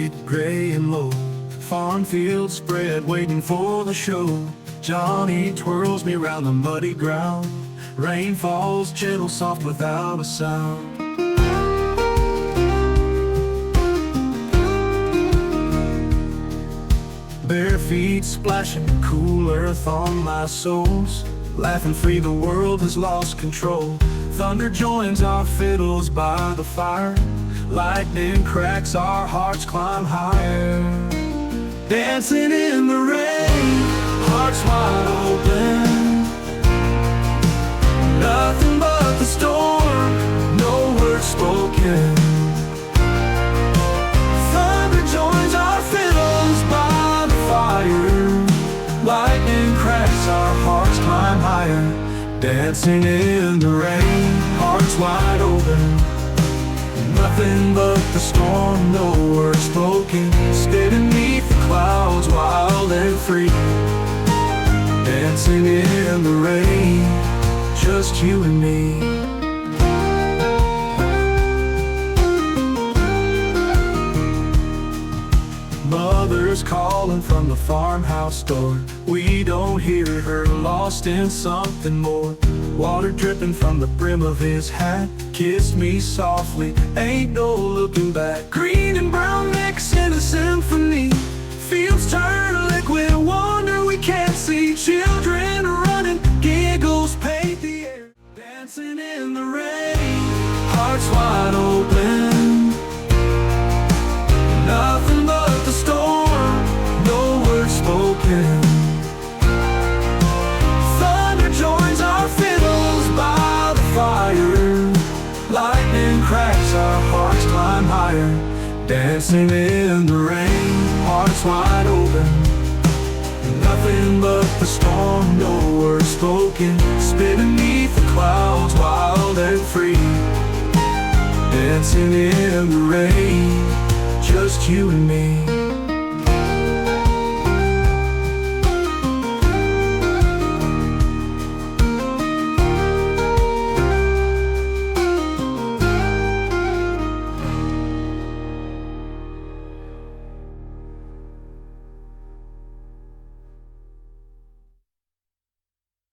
street, gray and low. Farm fields spread, waiting for the show. Johnny twirls me round the muddy ground. Rain falls gentle, soft, without a sound. Bare feet splashing cool earth on my soles. Laughing free, the world has lost control. Thunder joins our fiddles by the fire. Lightning cracks, our hearts climb higher. Dancing in the rain, hearts wide open. Nothing but the storm, no words spoken. Thunder joins our fiddles by the fire. Lightning cracks, our hearts climb higher. Dancing in the rain, hearts wide open. Nothing but the storm, no words spoken. Stay beneath the clouds, wild and free. Dancing in the rain, just you and me. Mother's calling from the farmhouse door. We don't hear her, lost in something more. Water dripping from the brim of his hat. Kissed me softly, ain't no looking back. Green and brown mix in a symphony. Fields turn liquid wonder we can't see. Children running, giggles paint the air. Dancing in the rain, hearts wide open. Nothing but the storm, no words spoken. Thunder joins our fiddles by the fire. Lightning cracks, our hearts climb higher. Dancing in the rain, hearts wide open. Nothing but the storm, no words spoken. Spin beneath the clouds, wild and free. Dancing in the rain, just you and me.